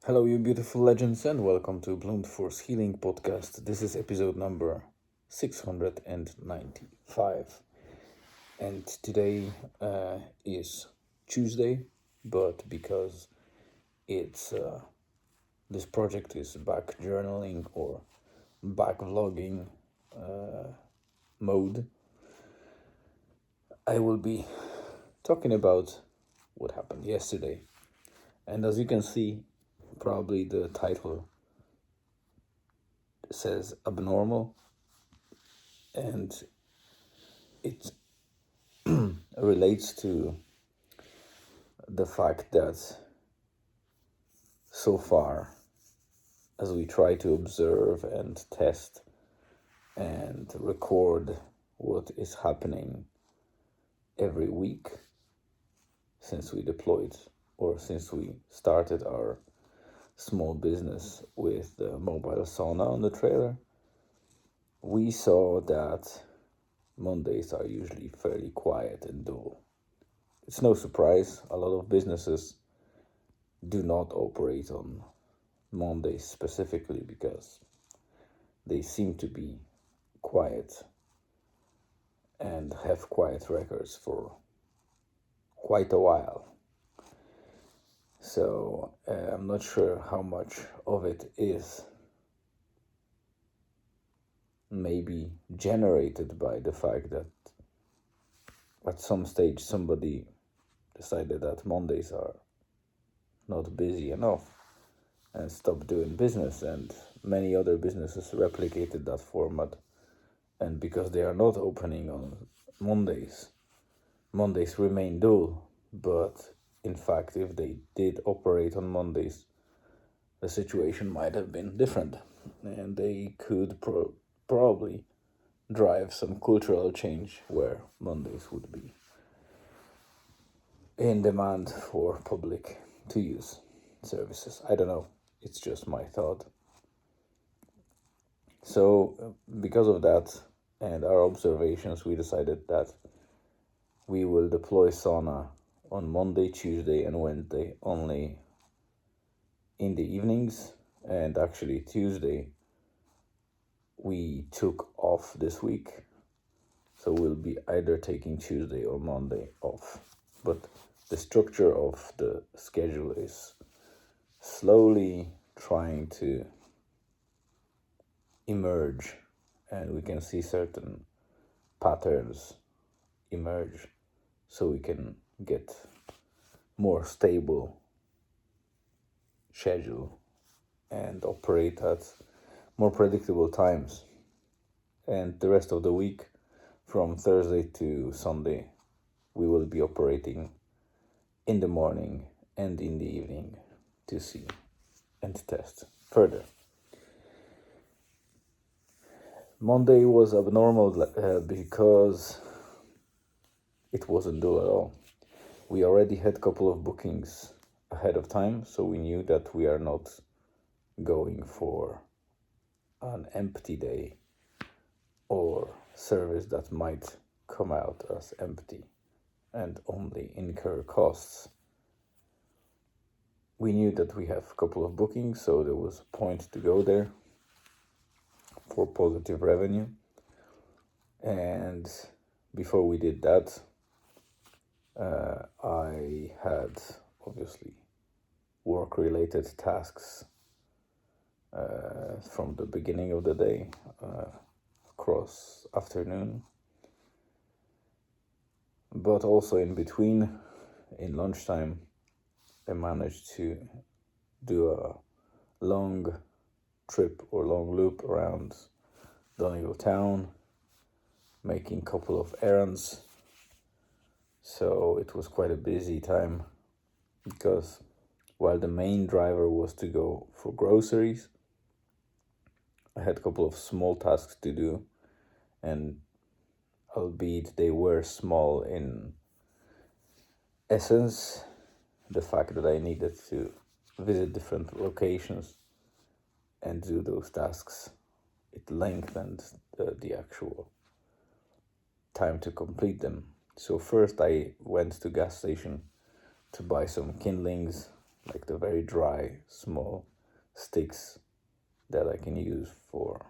Hello, you beautiful legends, and welcome to Bloomed Force Healing Podcast. This is episode number 695. And today is Tuesday, but because it's this project is back journaling or back vlogging mode, I will be talking about what happened yesterday. And as you can see, probably the title says abnormal, and it relates to the fact that so far, as we try to observe and test and record what is happening every week since we deployed or since we started our small business with the mobile sauna on the trailer, we saw that Mondays are usually fairly quiet and dull. It's no surprise, a lot of businesses do not operate on Mondays specifically because they seem to be quiet and have quiet records for quite a while. So I'm not sure how much of it is maybe generated by the fact that at some stage somebody decided that Mondays are not busy enough and stopped doing business, and many other businesses replicated that format, and because they are not opening on Mondays remain dull. But in fact, if they did operate on Mondays, the situation might have been different, and they could probably drive some cultural change where Mondays would be in demand for public to use services. I don't know, it's just my thought. So because of that and our observations, we decided that we will deploy sauna on Monday, Tuesday, and Wednesday only in the evenings. And actually Tuesday we took off this week, so we'll be either taking Tuesday or Monday off. But the structure of the schedule is slowly trying to emerge, and we can see certain patterns emerge, so we can get more stable schedule and operate at more predictable times. And the rest of the week, from Thursday to Sunday, we will be operating in the morning and in the evening to see and test further. Monday was abnormal because it wasn't dull at all. We already had a couple of bookings ahead of time, so we knew that we are not going for an empty day or service that might come out as empty and only incur costs. We knew that we have a couple of bookings, so there was a point to go there for positive revenue. And before we did that, I had obviously work-related tasks from the beginning of the day across afternoon, but also in between, in lunchtime, I managed to do a long trip or long loop around Donegal town, making a couple of errands. So it was quite a busy time, because while the main driver was to go for groceries, I had a couple of small tasks to do, and albeit they were small in essence, the fact that I needed to visit different locations and do those tasks, it lengthened the actual time to complete them. So first I went to gas station to buy some kindlings like the very dry, small sticks that I can use for,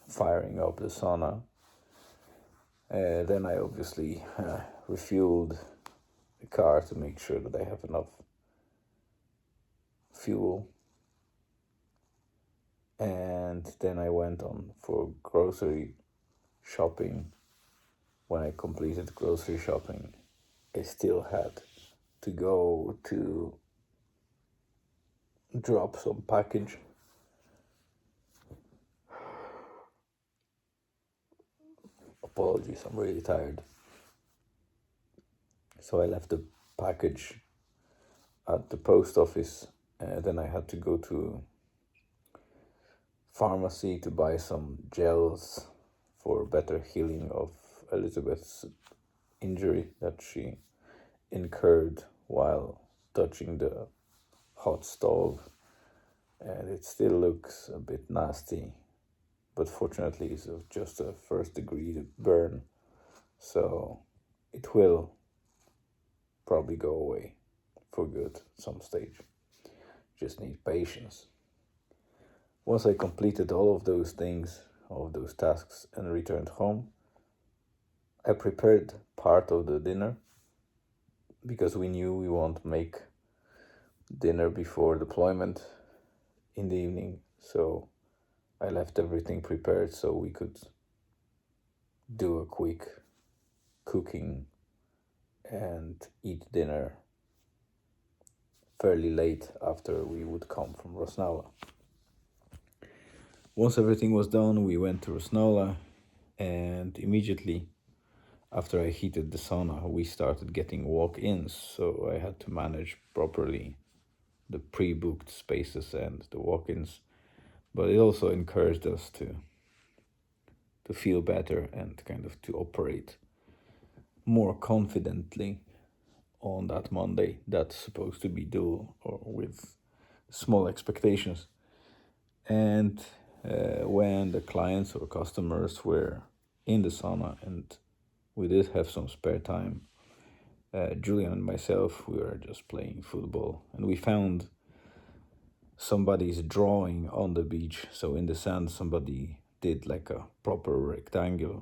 firing up the sauna. Then I obviously refueled the car to make sure that I have enough fuel. And then I went on for grocery shopping. When I completed grocery shopping, I still had to go to drop some package. Apologies, I'm really tired. So I left the package at the post office. Then I had to go to pharmacy to buy some gels for better healing of Elizabeth's injury that she incurred while touching the hot stove, and it still looks a bit nasty, but fortunately it's just a first degree burn, so it will probably go away for good at some stage. Just need patience. Once I completed all of those things, all of those tasks, and returned home, I prepared part of the dinner because we knew we won't make dinner before deployment in the evening. So I left everything prepared so we could do a quick cooking and eat dinner fairly late after we would come from Rosnala. Once everything was done, we went to Rosnala, and immediately after I heated the sauna, we started getting walk-ins, so I had to manage properly the pre-booked spaces and the walk-ins. But it also encouraged us to feel better and kind of to operate more confidently on that Monday that's supposed to be dual or with small expectations. And when the clients or customers were in the sauna and we did have some spare time, Julian and myself, we were just playing football, and we found somebody's drawing on the beach. So in the sand, somebody did like a proper rectangular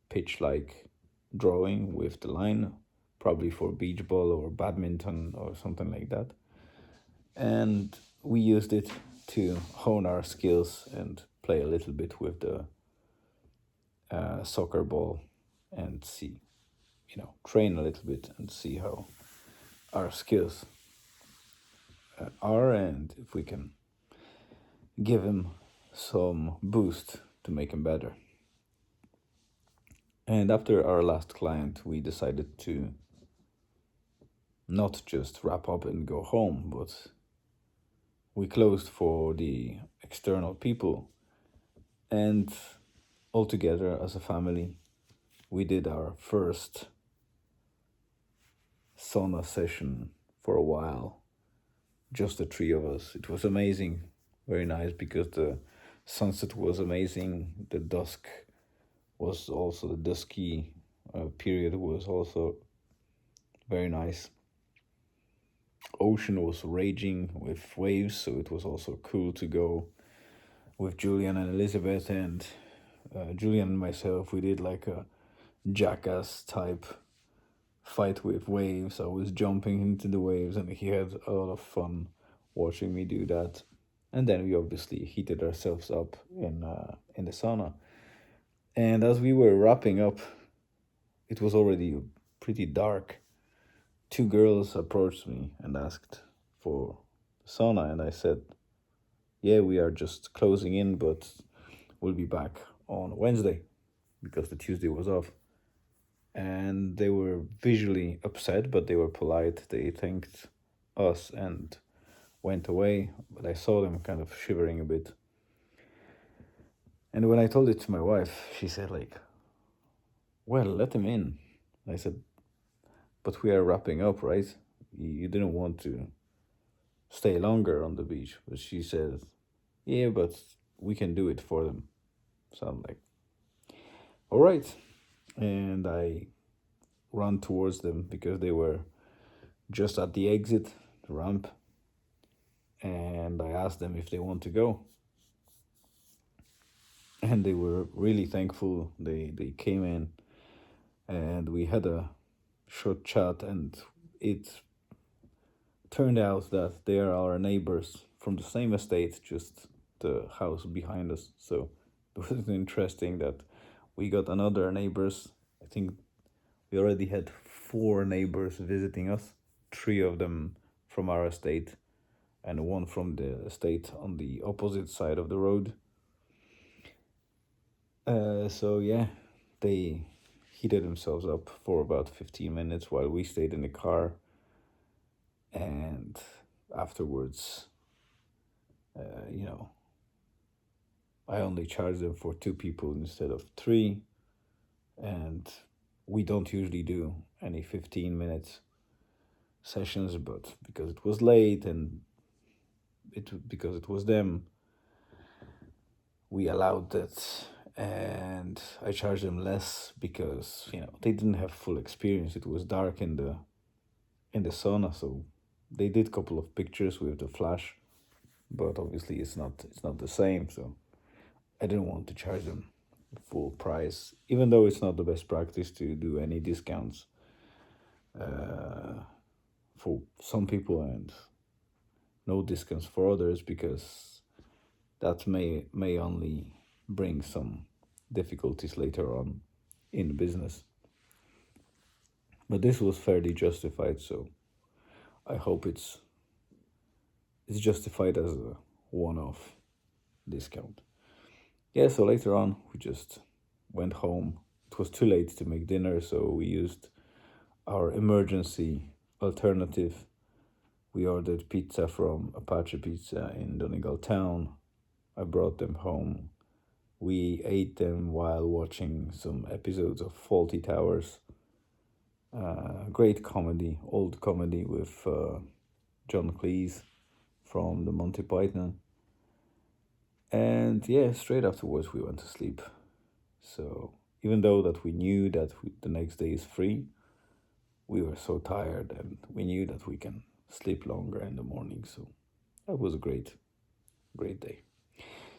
pitch-like drawing with the line, probably for beach ball or badminton or something like that. And we used it to hone our skills and play a little bit with the soccer ball and see, train a little bit and see how our skills are, and if we can give him some boost to make him better. And after our last client, we decided to not just wrap up and go home, but we closed for the external people. And all together as a family, we did our first sauna session for a while, just the three of us. It was amazing, very nice, because the sunset was amazing. The dusk was also, the dusky period was also very nice. Ocean was raging with waves, so it was also cool to go with Julian and Elizabeth. And Julian and myself, we did like a jackass type fight with waves. I was jumping into the waves and he had a lot of fun watching me do that. And then we obviously heated ourselves up in the sauna. And as we were wrapping up, it was already pretty dark. Two girls approached me and asked for sauna, and I said, yeah, we are just closing in, but we'll be back on Wednesday because the Tuesday was off. And they were visually upset, but they were polite. They thanked us and went away, but I saw them kind of shivering a bit. And when I told it to my wife, she said like, well, let them in. I said, but we are wrapping up, right? You didn't want to stay longer on the beach. But she said, yeah, but we can do it for them. So I'm like, all right. And I run towards them because they were just at the exit, the ramp, and I asked them if they want to go. And they were really thankful. They came in and we had a short chat, and it turned out that they are our neighbors from the same estate, just the house behind us. So it was interesting that we got another neighbors. I think we already had 4 neighbors visiting us, 3 of them from our estate and 1 from the estate on the opposite side of the road. So yeah, they heated themselves up for about 15 minutes while we stayed in the car, and afterwards, you know, I only charged them for 2 people instead of 3, and we don't usually do any 15-minute sessions, but because it was late and because it was them, we allowed that, and I charged them less because they didn't have full experience. It was dark in the sauna, so they did a couple of pictures with the flash, but obviously it's not the same. So I didn't want to charge them full price, even though it's not the best practice to do any discounts for some people and no discounts for others, because that may only bring some difficulties later on in the business. But this was fairly justified, so I hope it's justified as a one-off discount. Yeah, so later on we just went home. It was too late to make dinner, so we used our emergency alternative. We ordered pizza from Apache Pizza in Donegal Town. I brought them home. We ate them while watching some episodes of Fawlty Towers. Great comedy, old comedy with John Cleese from the Monty Python. And yeah, straight afterwards we went to sleep. So even though that we knew that the next day is free, we were so tired and we knew that we can sleep longer in the morning. So that was a great day.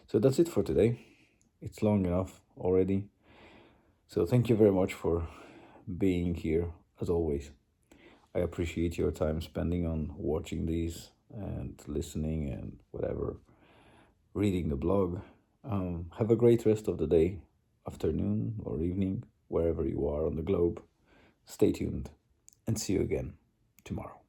So that's it for today. It's long enough already. So thank you very much for being here, as always. I appreciate your time spending on watching these and listening and whatever, reading the blog. Have a great rest of the day, afternoon or evening, wherever you are on the globe. Stay tuned and see you again tomorrow.